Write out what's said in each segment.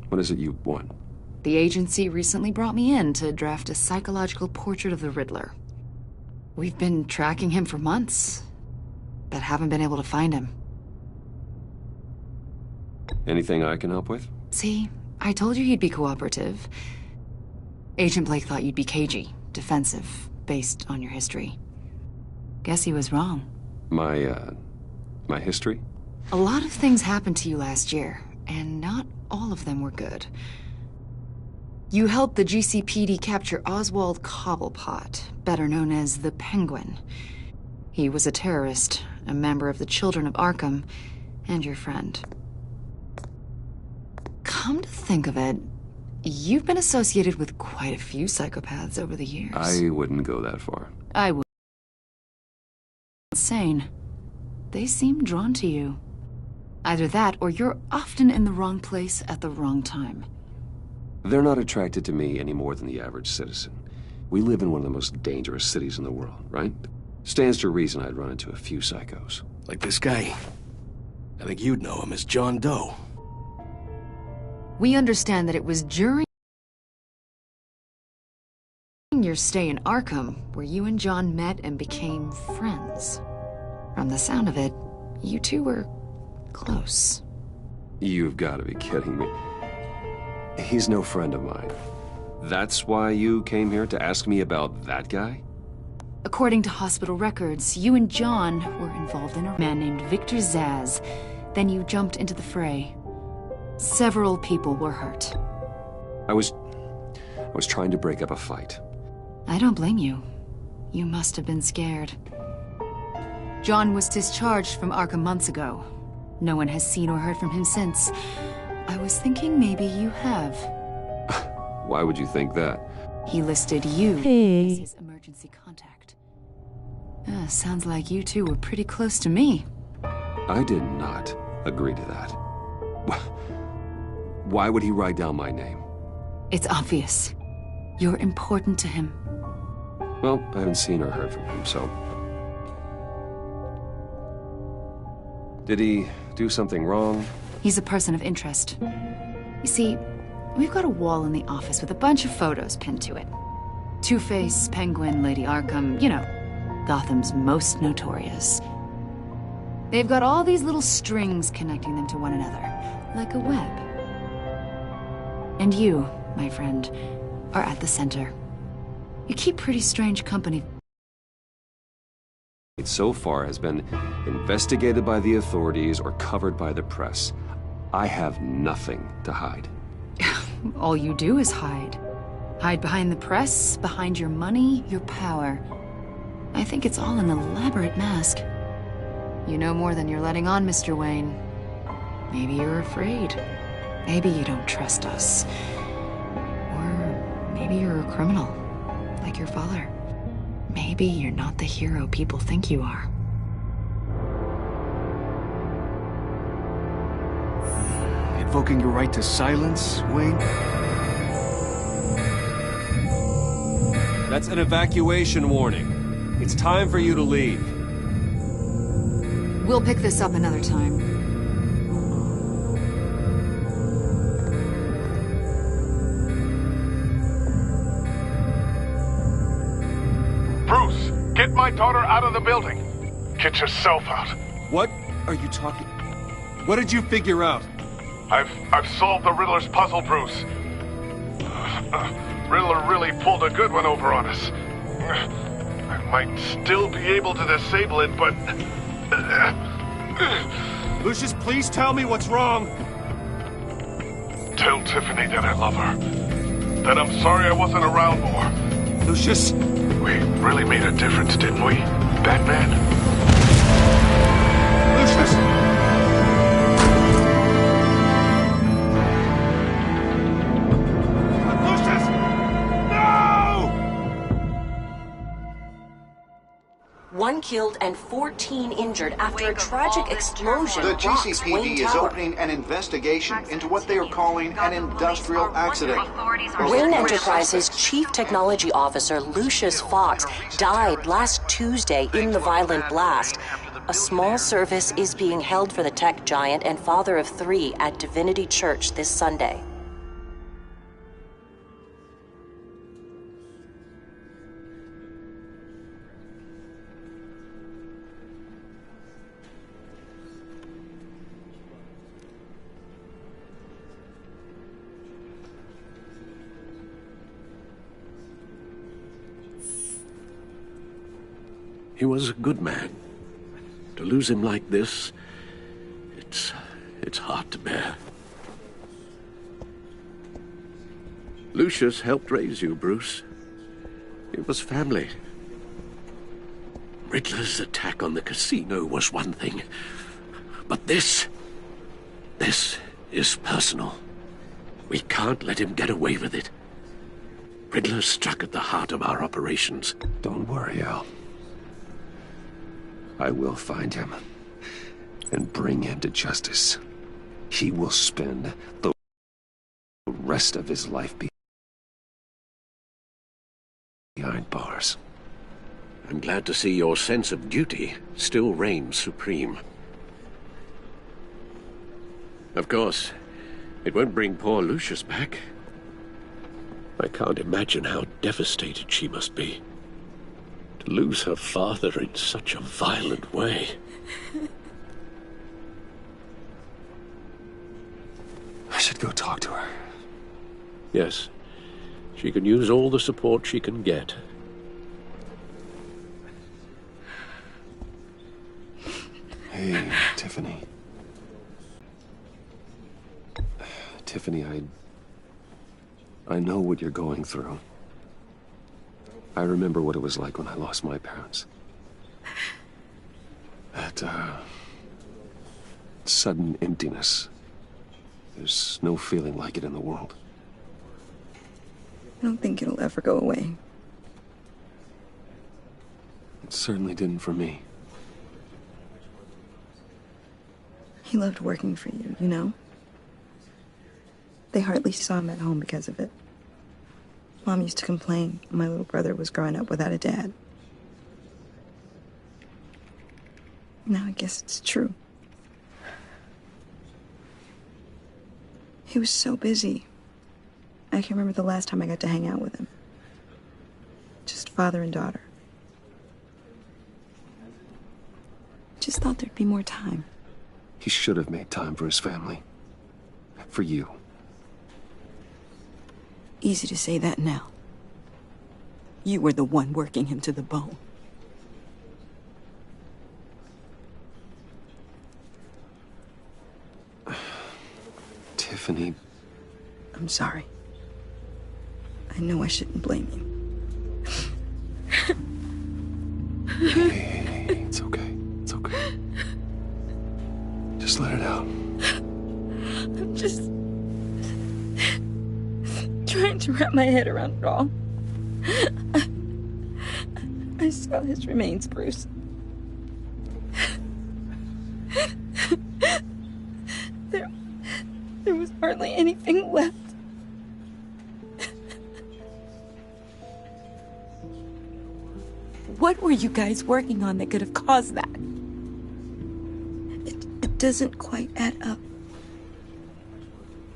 What is it you want? The agency recently brought me in to draft a psychological portrait of the Riddler. We've been tracking him for months, but haven't been able to find him. Anything I can help with? See, I told you he'd be cooperative. Agent Blake thought you'd be cagey, defensive, based on your history. Guess he was wrong. My history? A lot of things happened to you last year, and not all of them were good. You helped the GCPD capture Oswald Cobblepot, better known as the Penguin. He was a terrorist, a member of the Children of Arkham, and your friend. Come to think of it, you've been associated with quite a few psychopaths over the years. I wouldn't go that far. I would. Insane. They seem drawn to you. Either that, or you're often in the wrong place at the wrong time. They're not attracted to me any more than the average citizen. We live in one of the most dangerous cities in the world, right? Stands to reason I'd run into a few psychos. Like this guy. I think you'd know him as John Doe. We understand that it was during your stay in Arkham where you and John met and became friends. From the sound of it, you two were close. You've got to be kidding me. He's no friend of mine. That's why you came here to ask me about that guy? According to hospital records, you and John were involved in a man named Victor Zsasz. Then you jumped into the fray. Several people were hurt. I was trying to break up a fight. I don't blame you. You must have been scared. John was discharged from Arkham months ago. No one has seen or heard from him since. I was thinking maybe you have. Why would you think that? He listed you as his emergency contact. Sounds like you two were pretty close to me. I did not agree to that. Why would he write down my name? It's obvious. You're important to him. Well, I haven't seen or heard from him, so... Did he do something wrong? He's a person of interest. You see, we've got a wall in the office with a bunch of photos pinned to it. Two-Face, Penguin, Lady Arkham, you know, Gotham's most notorious. They've got all these little strings connecting them to one another, like a web. And you, my friend, are at the center. You keep pretty strange company. It so far has been investigated by the authorities or covered by the press. I have nothing to hide. All you do is hide. Hide behind the press, behind your money, your power. I think it's all an elaborate mask. You know more than you're letting on, Mr. Wayne. Maybe you're afraid. Maybe you don't trust us. Or maybe you're a criminal, like your father. Maybe you're not the hero people think you are. Invoking your right to silence, Wayne? That's an evacuation warning. It's time for you to leave. We'll pick this up another time. Bruce, get my daughter out of the building. Get yourself out. What are you talking... What did you figure out? I've solved the Riddler's puzzle, Bruce. Riddler really pulled a good one over on us. I might still be able to disable it, but... Lucius, please tell me what's wrong. Tell Tiffany that I love her. That I'm sorry I wasn't around more. Lucius... We really made a difference, didn't we, Batman? Lucius! One killed and 14 injured after a tragic explosion. The rocks GCPD Wayne is Tower. opening an investigation into what they are calling an industrial accident. Wayne Enterprises Chief Technology Officer Lucius Fox died last Tuesday in the violent blast. A small service is being held for the tech giant and father of three at Divinity Church this Sunday. He was a good man. To lose him like this, it's hard to bear. Lucius helped raise you, Bruce. It was family. Riddler's attack on the casino was one thing, but this is personal. We can't let him get away with it. Riddler struck at the heart of our operations. Don't worry, Al. I will find him and bring him to justice. He will spend the rest of his life behind bars. I'm glad to see your sense of duty still reigns supreme. Of course, it won't bring poor Lucius back. I can't imagine how devastated she must be. To lose her father in such a violent way. I should go talk to her. Yes, she can use all the support she can get. Hey, Tiffany. Tiffany, I know what you're going through. I remember what it was like when I lost my parents. That, sudden emptiness. There's no feeling like it in the world. I don't think it'll ever go away. It certainly didn't for me. He loved working for you, you know? They hardly saw him at home because of it. Mom used to complain my little brother was growing up without a dad. Now I guess it's true. He was so busy. I can remember the last time I got to hang out with him. Just father and daughter. Just thought there'd be more time. He should have made time for his family. For you. Easy to say that now. You were the one working him to the bone. Tiffany. I'm sorry. I know I shouldn't blame you. Hey, it's okay. It's okay. Just let it out. I'm just trying to wrap my head around it all. I saw his remains, Bruce. There was hardly anything left. What were you guys working on that could have caused that? It doesn't quite add up.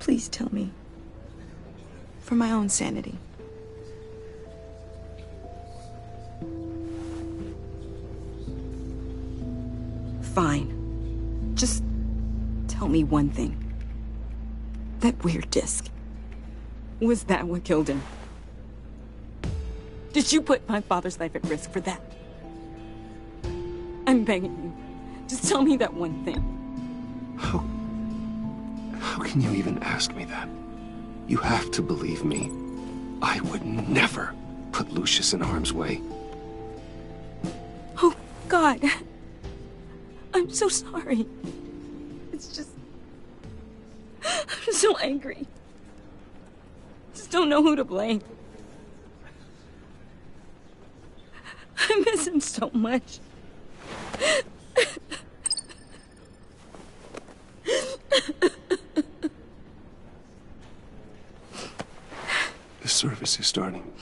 Please tell me. For my own sanity. Fine. Just tell me one thing. That weird disc. Was that what killed him? Did you put my father's life at risk for that? I'm begging you. Just tell me that one thing. How can you even ask me that? You have to believe me. I would never put Lucius in harm's way. Oh, God. I'm so sorry. It's just... I'm so angry. Just don't know who to blame. I miss him so much. The service is starting.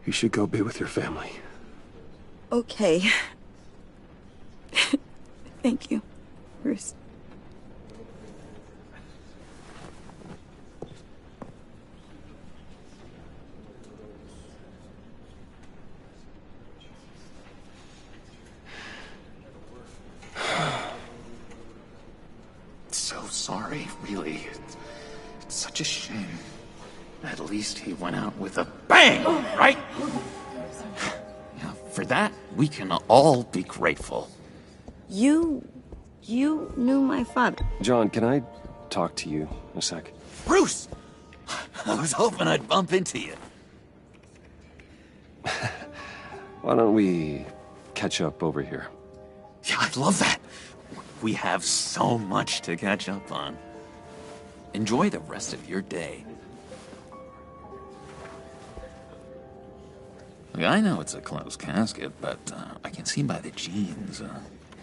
You should go be with your family. Okay. Thank you, Bruce. So sorry, really. It's such a shame. At least he went out with a bang, right? Yeah, For that, we can all be grateful. You knew my father. John, can I talk to you a sec? Bruce! I was hoping I'd bump into you. Why don't we catch up over here? Yeah, I'd love that. We have so much to catch up on. Enjoy the rest of your day. Look, I know it's a closed casket, but I can see by the jeans,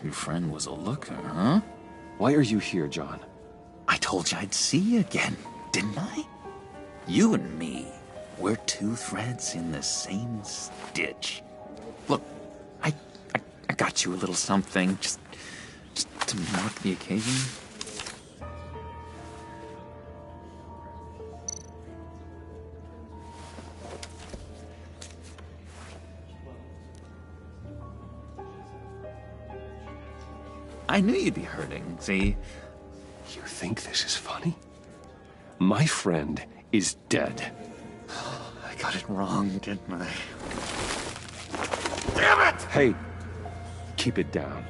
your friend was a looker, huh? Why are you here, John? I told you I'd see you again, didn't I? You and me, we're two threads in the same stitch. Look, I got you a little something, just to mark the occasion. I knew you'd be hurting, see? You think this is funny? My friend is dead. I got it wrong, didn't I? Damn it! Hey, keep it down.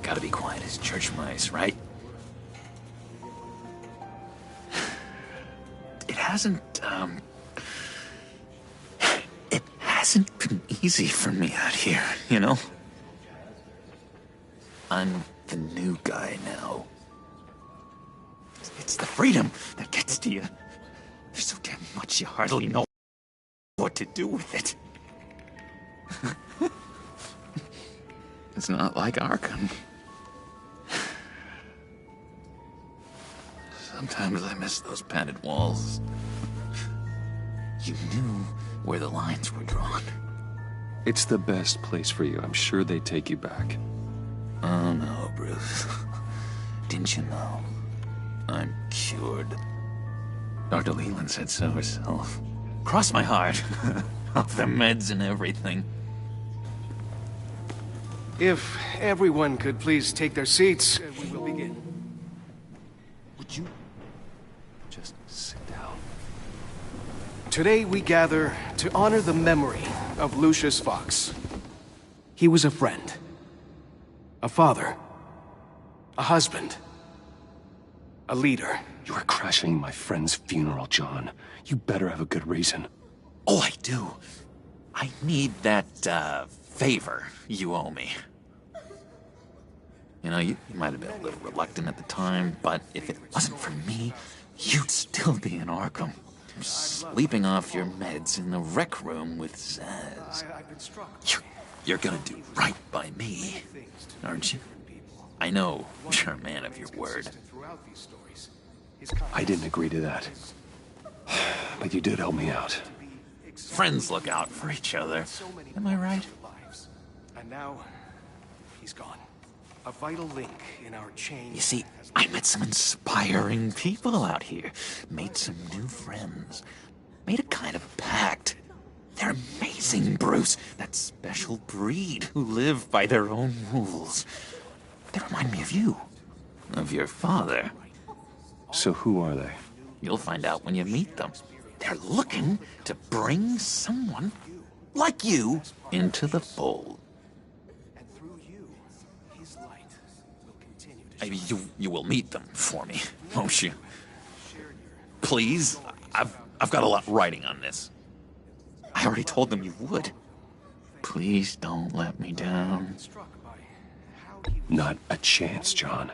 Gotta be quiet as church mice, right? It hasn't been easy for me out here, you know? I'm the new guy now. It's the freedom that gets to you. There's so damn much you hardly know what to do with it. It's not like Arkham. Sometimes I miss those padded walls. You knew where the lines were drawn. It's the best place for you. I'm sure they take you back. Oh no, Bruce. Didn't you know? I'm cured. Dr. Leland said so herself. Cross my heart. Off the meds and everything. If everyone could please take their seats, we will begin. Would you just sit down? Today we gather to honor the memory of Lucius Fox. He was a friend, a father, a husband, a leader. You are crashing my friend's funeral, John. You better have a good reason. Oh, I do. I need that, favor you owe me. You know, you might have been a little reluctant at the time, but if it wasn't for me, you'd still be in Arkham. Sleeping off your meds in the rec room with Zsasz. You're gonna do right by me, aren't you? I know you're a man of your word. I didn't agree to that. But you did help me out. Friends look out for each other. Am I right? And now, he's gone. A vital link in our chain. You see, I met some inspiring people out here. Made some new friends. Made a kind of pact. They're amazing, Bruce. That special breed who live by their own rules. They remind me of you. Of your father. So who are they? You'll find out when you meet them. They're looking to bring someone like you into the fold. You will meet them for me, won't you? Please? I've got a lot riding on this. I already told them you would. Please don't let me down. Not a chance, John.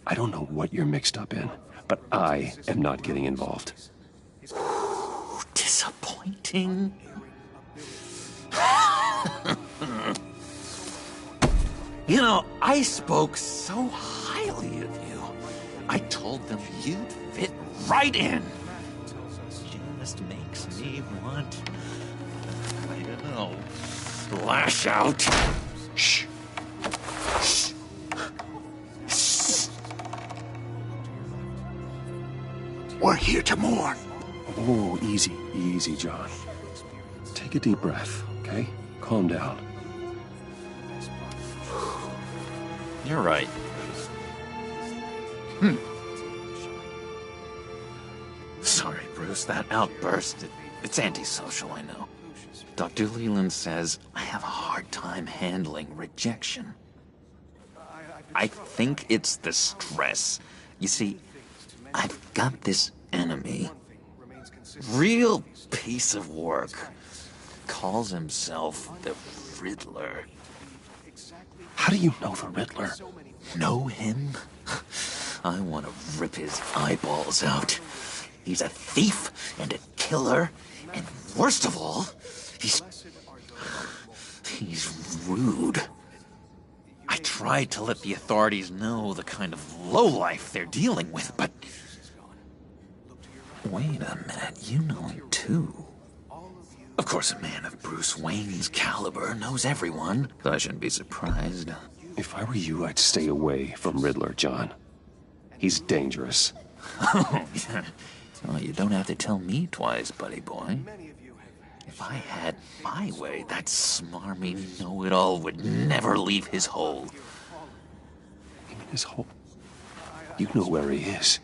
I don't know what you're mixed up in, but I am not getting involved. Disappointing. You know, I spoke so highly of you. I told them you'd fit right in. Just makes me want, I don't know, lash out. Shh. Shh. Shh. We're here to mourn. Oh, easy, easy, John. Take a deep breath, okay? Calm down. You're right. Sorry, Bruce, that outburst, it's antisocial, I know. Dr. Leland says I have a hard time handling rejection. I think it's the stress. You see, I've got this enemy. Real piece of work. Calls himself the Riddler. How do you know the Riddler? Know him? I want to rip his eyeballs out. He's a thief and a killer, and worst of all, he's rude. I tried to let the authorities know the kind of lowlife they're dealing with, but... Wait a minute, you know him too. Of course, a man of Bruce Wayne's caliber knows everyone, so I shouldn't be surprised. If I were you, I'd stay away from Riddler, John. He's dangerous. Oh, yeah. Well, you don't have to tell me twice, buddy boy. If I had my way, that smarmy know-it-all would never leave his hole. You mean his hole? You know where he is.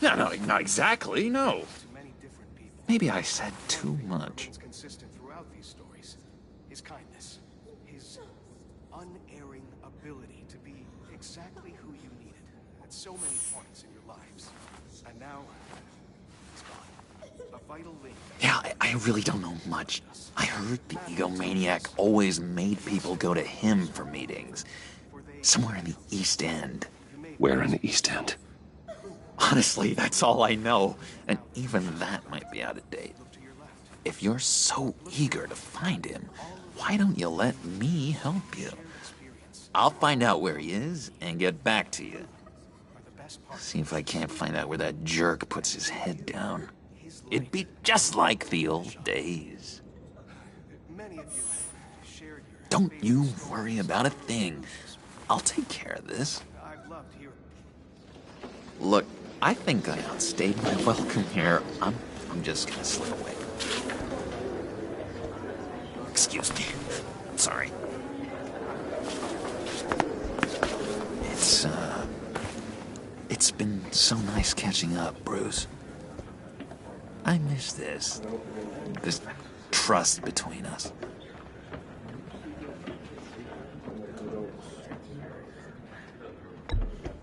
No, not exactly, no. Maybe I said too much. Consistent throughout these stories. His kindness, his unerring ability to be exactly who you needed at so many points in your lives. And now, he's gone. A vital link. Yeah, I really don't know much. I heard the egomaniac always made people go to him for meetings. Somewhere in the East End. Where in the East End? Honestly, that's all I know. And even that might be out of date. If you're so eager to find him, why don't you let me help you? I'll find out where he is and get back to you. See if I can't find out where that jerk puts his head down. It'd be just like the old days. Don't you worry about a thing. I'll take care of this. Look, I think I outstayed my welcome here. I'm just gonna slip away. Excuse me. I'm sorry. It's been so nice catching up, Bruce. I miss this trust between us.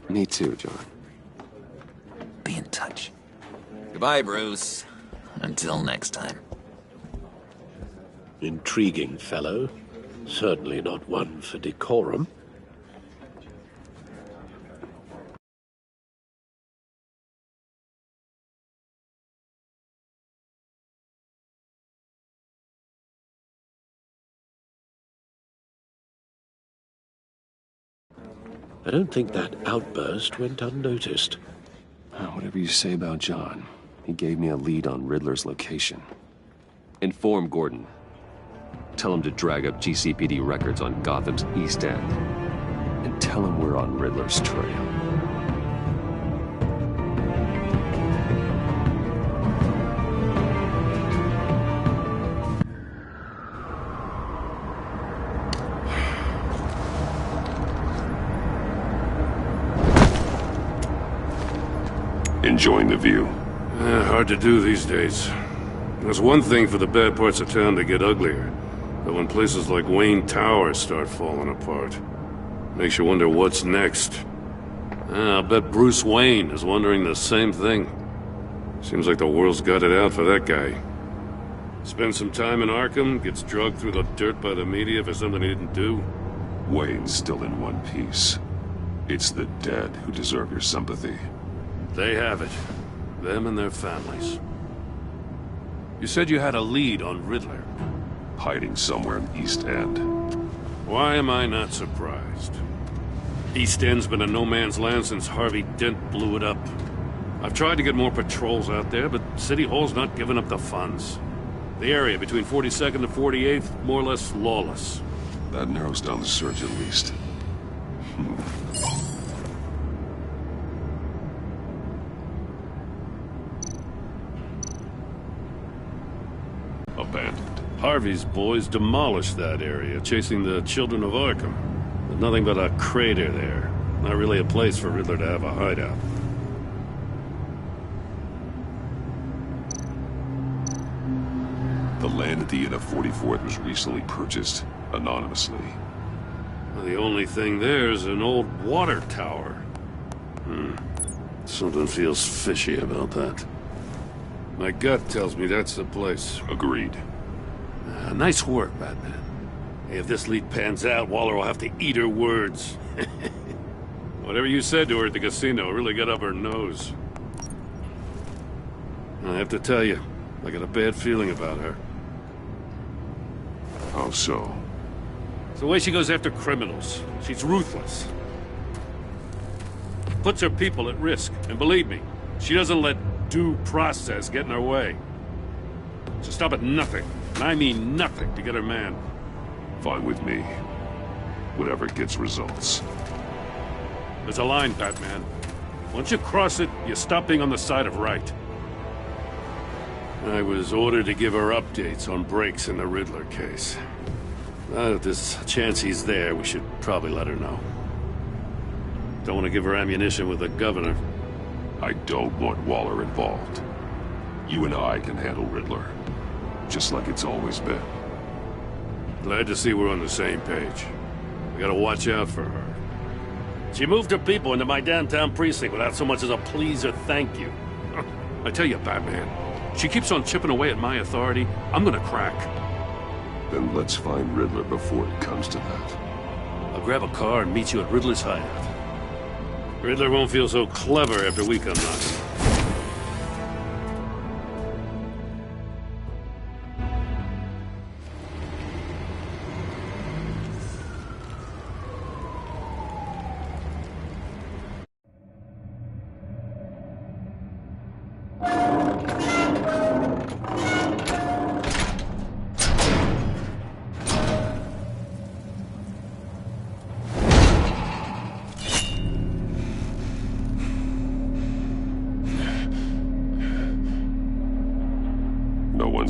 Me too, John. Be in touch. Goodbye, Bruce. Until next time. Intriguing fellow. Certainly not one for decorum. I don't think that outburst went unnoticed. Whatever you say about John, he gave me a lead on Riddler's location. Inform Gordon. Tell him to drag up GCPD records on Gotham's East End. And tell him we're on Riddler's trail. Enjoying the view? Hard to do these days. There's one thing for the bad parts of town to get uglier, but when places like Wayne Tower start falling apart, makes you wonder what's next. I'll bet Bruce Wayne is wondering the same thing. Seems like the world's got it out for that guy. Spends some time in Arkham, gets drugged through the dirt by the media for something he didn't do. Wayne's still in one piece. It's the dead who deserve your sympathy. They have it. Them and their families. You said you had a lead on Riddler. Hiding somewhere in East End. Why am I not surprised? East End's been a no-man's land since Harvey Dent blew it up. I've tried to get more patrols out there, but City Hall's not giving up the funds. The area between 42nd and 48th, more or less lawless. That narrows down the search at least. Abandoned. Harvey's boys demolished that area, chasing the children of Arkham. There's nothing but a crater there. Not really a place for Riddler to have a hideout. The land at the end of 44th was recently purchased anonymously. Well, the only thing there is an old water tower. Something feels fishy about that. My gut tells me that's the place. Agreed. Nice work, Batman. Hey, if this lead pans out, Waller will have to eat her words. Whatever you said to her at the casino really got up her nose. I have to tell you, I got a bad feeling about her. How so? It's the way she goes after criminals. She's ruthless. Puts her people at risk. And believe me, she doesn't let due process get in her way. So stop at nothing, and I mean nothing, to get her man. Fine with me. Whatever gets results. There's a line, Batman. Once you cross it, you stop being on the side of right. I was ordered to give her updates on breaks in the Riddler case. If there's a chance he's there, we should probably let her know. Don't want to give her ammunition with the governor. I don't want Waller involved. You and I can handle Riddler. Just like it's always been. Glad to see we're on the same page. We gotta watch out for her. She moved her people into my downtown precinct without so much as a please or thank you. I tell you, Batman, she keeps on chipping away at my authority, I'm gonna crack. Then let's find Riddler before it comes to that. I'll grab a car and meet you at Riddler's hideout. Riddler won't feel so clever after we come knocking.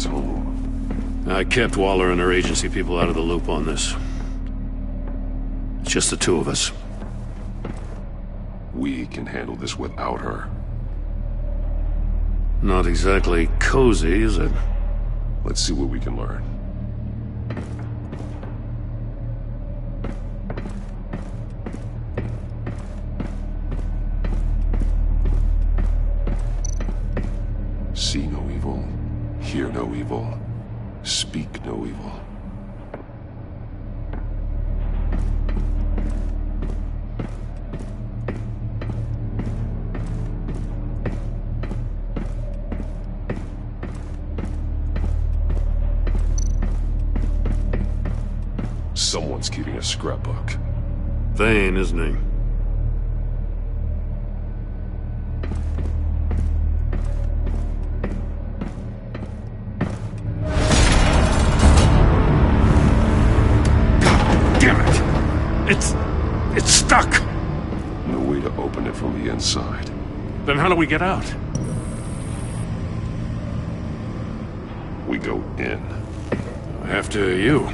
Home. I kept Waller and her agency people out of the loop on this. It's just the two of us. We can handle this without her. Not exactly cozy, is it? Let's see what we can learn. See no evil. Hear no evil. Speak no evil. Someone's keeping a scrapbook. Vane, isn't he? It's stuck! No way to open it from the inside. Then how do we get out? We go in. After you.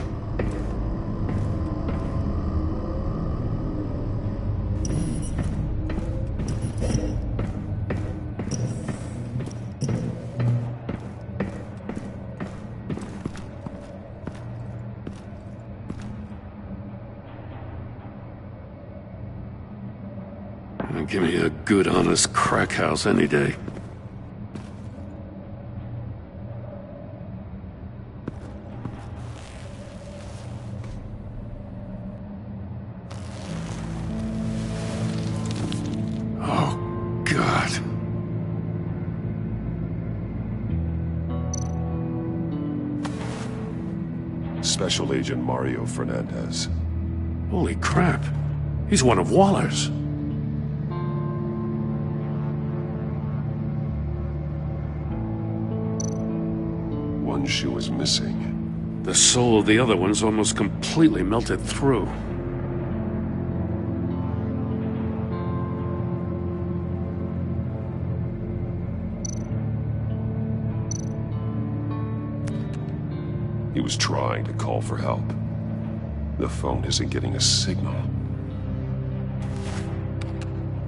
Give me a good, honest crack house any day. Oh, God. Special Agent Mario Fernandez. Holy crap. He's one of Waller's. One shoe is missing. The soul of the other one's almost completely melted through. He was trying to call for help. The phone isn't getting a signal.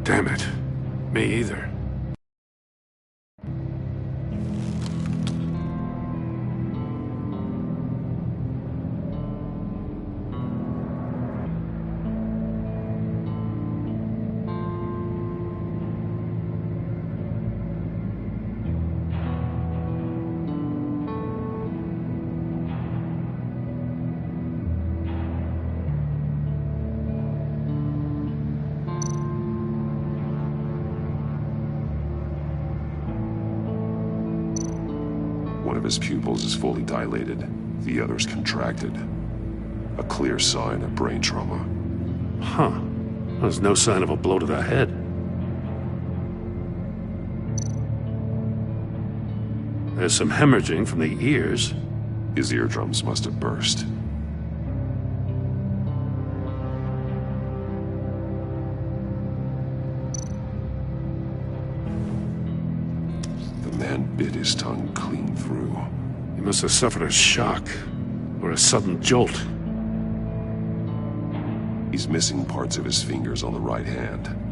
Damn it. Me either. One of his pupils is fully dilated, the other's contracted. A clear sign of brain trauma. Huh. There's no sign of a blow to the head. There's some hemorrhaging from the ears. His eardrums must have burst. The man bit his tongue clean through. He must have suffered a shock, or a sudden jolt. He's missing parts of his fingers on the right hand.